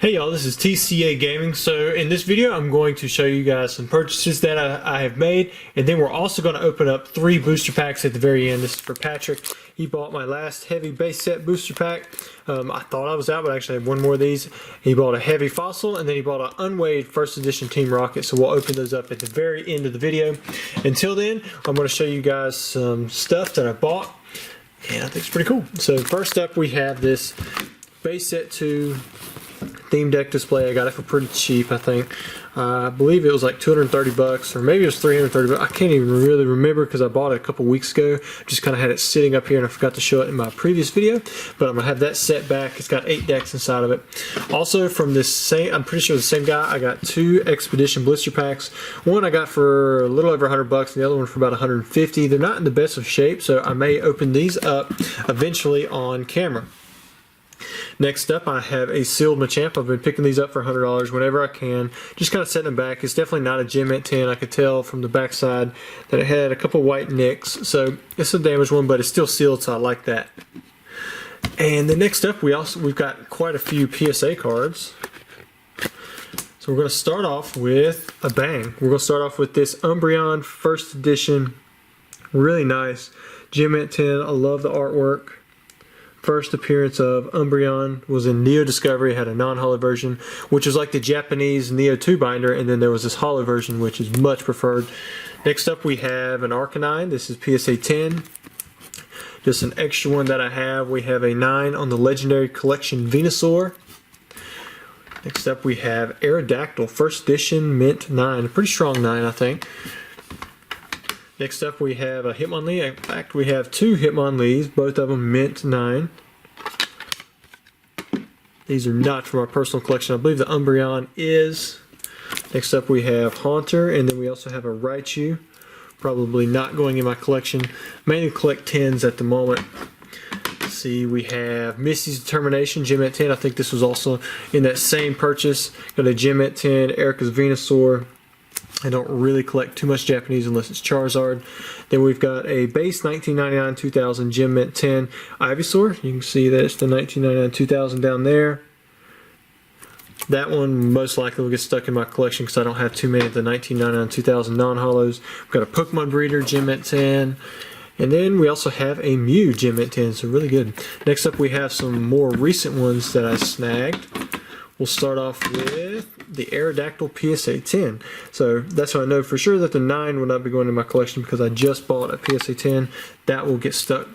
Hey y'all, this is TCA Gaming. So in this video I'm going to show you guys some purchases that I have made, and then we're also going to open up 3 booster packs at the very end. This is for Patrick. He bought my last heavy base set booster pack. I thought I was out, but I actually have one more of these. He bought a heavy fossil, and then he bought an unweighed first edition Team Rocket, so we'll open those up at the very end of the video. Until then, I'm going to show you guys some stuff that I bought, and I think it's pretty cool. So first up we have this base set 2 theme deck display. I got it for pretty cheap, I think. I believe it was like 230 bucks, or maybe it was 330 bucks. I can't even really remember because I bought it a couple weeks ago. Just kind of had it sitting up here and I forgot to show it in my previous video, but I'm gonna have that set back. It's got 8 decks inside of it. Also from this same, I'm pretty sure the same guy, I got 2 Expedition blister packs. One I got for a little over 100 bucks, and the other one for about 150. They're not in the best of shape, so I may open these up eventually on camera. Next up, I have a sealed Machamp. I've been picking these up for $100 whenever I can. Just kind of setting them back. It's definitely not a Gem Mint 10. I could tell from the backside that it had a couple white nicks. So it's a damaged one, but it's still sealed, so I like that. And then next up, we've got quite a few PSA cards. So we're going to start off with a bang. We're going to start off with this Umbreon first edition. Really nice Gem Mint 10. I love the artwork. First appearance of Umbreon was in Neo Discovery. It had a non-holo version, which was like the Japanese Neo 2 binder, and then there was this holo version, which is much preferred. Next up we have an Arcanine. This is PSA 10. Just an extra one that I have. We have a 9 on the Legendary Collection Venusaur. Next up we have Aerodactyl, first edition, Mint 9. A pretty strong 9, I think. Next up we have a Hitmonlee. In fact, we have 2 Hitmonlees, both of them Mint 9. These are not from our personal collection. I believe the Umbreon is. Next up we have Haunter, and then we also have a Raichu. Probably not going in my collection. Mainly collect 10s at the moment. Let's see, we have Misty's Determination, Gem Mint 10. I think this was also in that same purchase. Got a Gem Mint 10, Erica's Venusaur. I don't really collect too much Japanese unless it's Charizard. Then we've got a base 1999-2000 Gem Mint 10 Ivysaur. You can see that it's the 1999-2000 down there. That one most likely will get stuck in my collection because I don't have too many of the 1999-2000 non-holos. We've got a Pokemon Breeder Gem Mint 10. And then we also have a Mew Gem Mint 10, so really good. Next up we have some more recent ones that I snagged. We'll start off with the Aerodactyl PSA 10. So that's how I know for sure that the 9 will not be going in my collection because I just bought a PSA 10. That will get stuck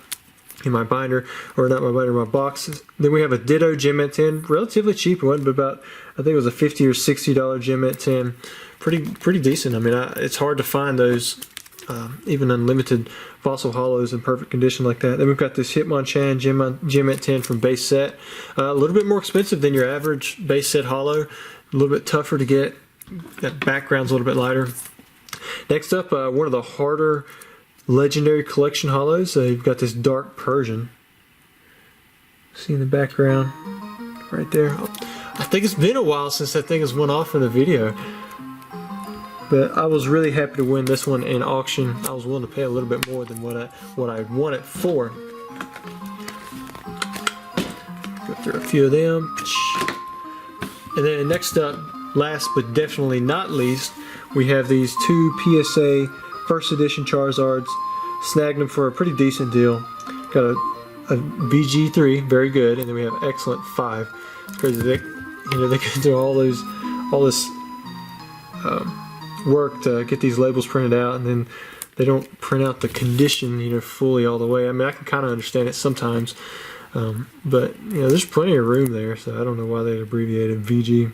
in my binder, or not my binder, my box. Then we have a Ditto Gem Mint 10. Relatively cheap. It wasn't about, I think it was a $50 or $60 Gem Mint 10. Pretty decent. I mean, it's hard to find those even unlimited fossil holos in perfect condition like that. Then we've got this Hitmonchan Gem Mint 10 from base set. A little bit more expensive than your average base set holo. A little bit tougher to get. That background's a little bit lighter. Next up, one of the harder Legendary Collection holos. You've got this Dark Persian. See in the background right there. I think it's been a while since that thing has went off in a video. But I was really happy to win this one in auction. I was willing to pay a little bit more than what I won it for. Go through a few of them. And then next up, last but definitely not least, we have these 2 PSA first edition Charizards. Snagged them for a pretty decent deal. Got a VG3, very good, and then we have Excellent 5. It's crazy they go through all this work to get these labels printed out, and then they don't print out the condition fully all the way. I mean, I can kind of understand it sometimes, but there's plenty of room there, so I don't know why they abbreviated VG.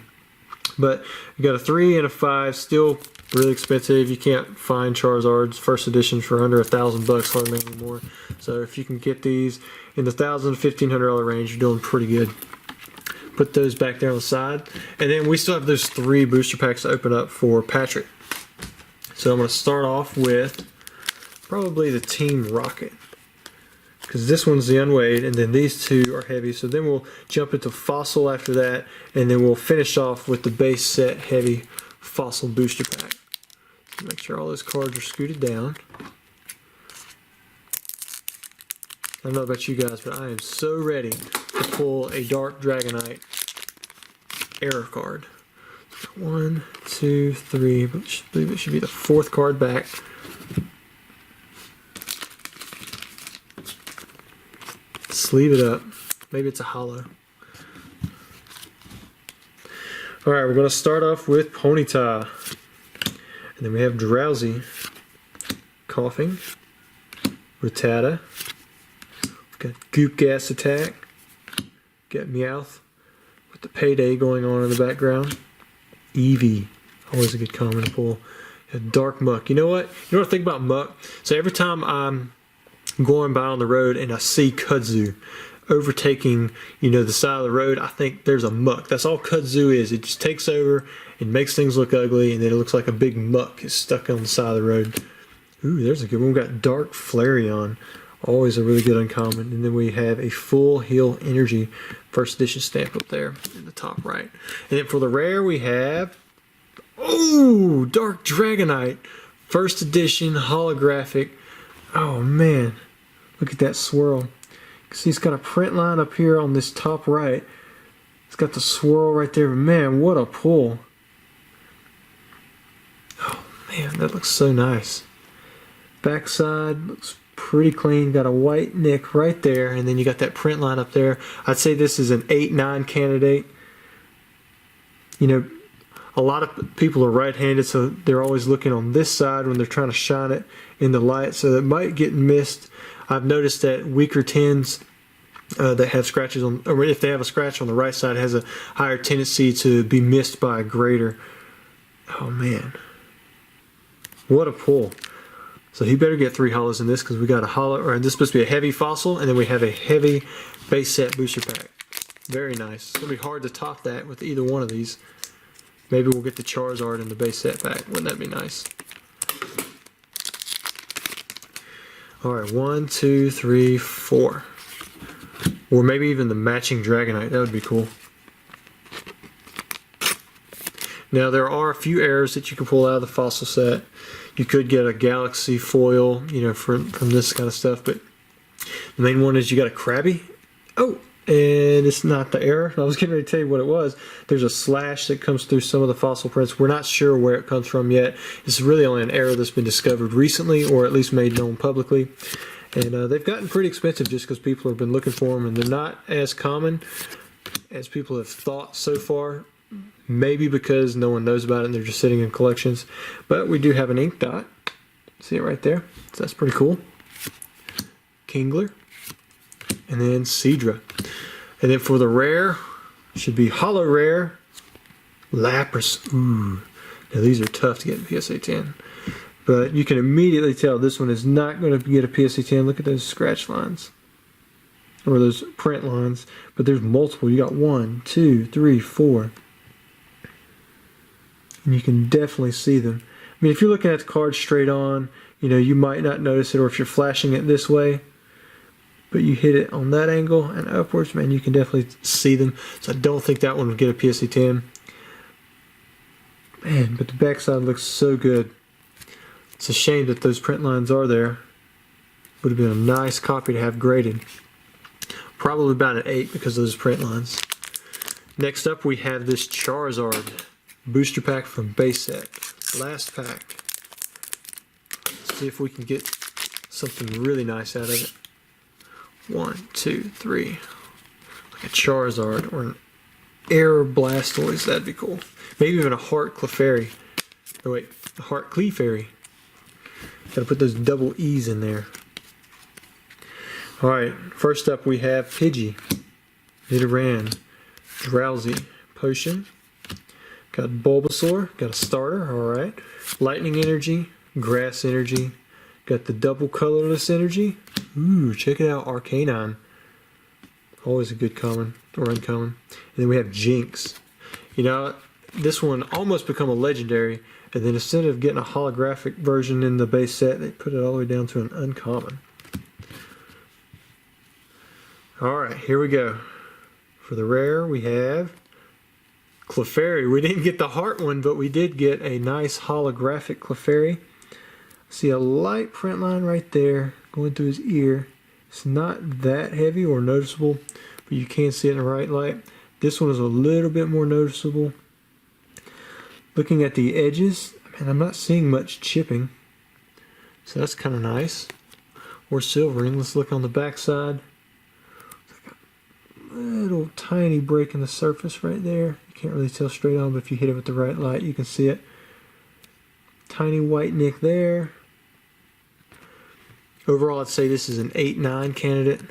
But you got a 3 and a 5, still really expensive. You can't find Charizard's first edition for under $1,000 hardly anymore. So if you can get these in the $1,000 to $1,500 range, you're doing pretty good. Put those back there on the side, and then we still have those 3 booster packs to open up for Patrick. So I'm going to start off with probably the Team Rocket, because this one's the unweighed, and then these 2 are heavy. So then we'll jump into Fossil after that, and then we'll finish off with the base set heavy Fossil booster pack. So make sure all those cards are scooted down. I don't know about you guys, but I am so ready to pull a Dark Dragonite error card. 1, 2, 3, but I believe it should be the 4th card back. Sleeve it up. Maybe it's a hollow. Alright, we're going to start off with Ponyta. And then we have Drowsy, Coughing, Rattata, we've got Goop Gas Attack, got Meowth with the Payday going on in the background, Eevee, always a good common to pull, Dark Muck. You know what I think about Muck? So every time I'm going by on the road and I see Kudzu overtaking, the side of the road, I think there's a Muck. That's all Kudzu is. It just takes over and makes things look ugly, and then it looks like a big muck is stuck on the side of the road. Ooh, there's a good one. We've got Dark Flareon. Always a really good uncommon. And then we have a Full Heal Energy first edition stamp up there in the top right. And then for the rare we have, Dark Dragonite. First edition holographic. Oh man, look at that swirl. See, it's got a print line up here on this top right. It's got the swirl right there. Man, what a pull. Oh man, that looks so nice. Backside looks pretty clean. Got a white nick right there, and then you got that print line up there. I'd say this is an 8-9 candidate. A lot of people are right-handed, so they're always looking on this side when they're trying to shine it in the light, so it might get missed. I've noticed that weaker tins that have scratches on, or if they have a scratch on the right side, has a higher tendency to be missed by a grader. Oh man, what a pull! So he better get 3 hollows in this, because we got a hollow, or this is supposed to be a heavy fossil, and then we have a heavy base set booster pack. Very nice. It's gonna be hard to top that with either one of these. Maybe we'll get the Charizard in the base set pack. Wouldn't that be nice? Alright, 1, 2, 3, 4. Or maybe even the matching Dragonite. That would be cool. Now, there are a few errors that you can pull out of the fossil set. You could get a Galaxy foil, from this kind of stuff. But the main one is you got a Krabby. Oh, and it's not the error. I was getting ready to tell you what it was. There's a slash that comes through some of the fossil prints. We're not sure where it comes from yet. It's really only an error that's been discovered recently, or at least made known publicly. And they've gotten pretty expensive just because people have been looking for them, and they're not as common as people have thought so far. Maybe because no one knows about it and they're just sitting in collections. But we do have an ink dot. See it right there? So that's pretty cool. Kingler. And then Seadra. And then for the rare, should be holo rare, Lapras. Ooh. Now these are tough to get in PSA 10. But you can immediately tell this one is not going to get a PSA 10. Look at those scratch lines. Or those print lines. But there's multiple. You got 1, 2, 3, 4. And you can definitely see them. I mean, if you're looking at the card straight on, you might not notice it, or if you're flashing it this way, but you hit it on that angle and upwards, man, you can definitely see them. So I don't think that one would get a PSA 10. Man, but the backside looks so good. It's a shame that those print lines are there. Would have been a nice copy to have graded. Probably about an 8 because of those print lines. Next up, we have this Charizard booster pack from base set. Last pack. Let's see if we can get something really nice out of it. 1, 2, 3. Like a Charizard or an Air Blastoise. That'd be cool. Maybe even a Heart Clefairy. Oh wait, a Heart Clefairy. Gotta put those double E's in there. Alright, first up we have Pidgey, Nidoran, Drowsy, Potion. Got Bulbasaur, got a starter, alright. Lightning Energy, Grass Energy. Got the double colorless energy. Ooh, check it out, Arcanine. Always a good common, or uncommon. And then we have Jinx. This one almost become a legendary, and then instead of getting a holographic version in the base set, they put it all the way down to an uncommon. Alright, here we go. For the rare, we have Clefairy. We didn't get the heart one, but we did get a nice holographic Clefairy. See a light print line right there going through his ear. It's not that heavy or noticeable, but you can see it in the right light. This one is a little bit more noticeable. Looking at the edges, man, I'm not seeing much chipping. So that's kind of nice. Or silvering. Let's look on the back side. Little tiny break in the surface right there. You can't really tell straight on, but if you hit it with the right light, you can see it. Tiny white nick there. Overall, I'd say this is an 8-9 candidate.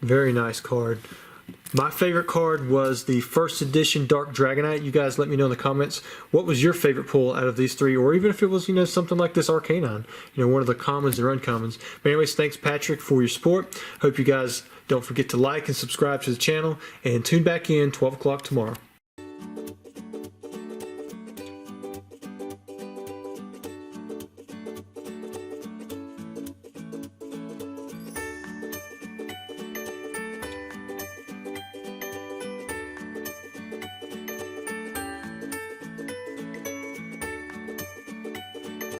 Very nice card. My favorite card was the first edition Dark Dragonite. You guys let me know in the comments what was your favorite pull out of these three, or even if it was, something like this Arcanine, one of the commons or uncommons. But anyways, thanks Patrick for your support. Hope you guys don't forget to like and subscribe to the channel, and tune back in 12 o'clock tomorrow.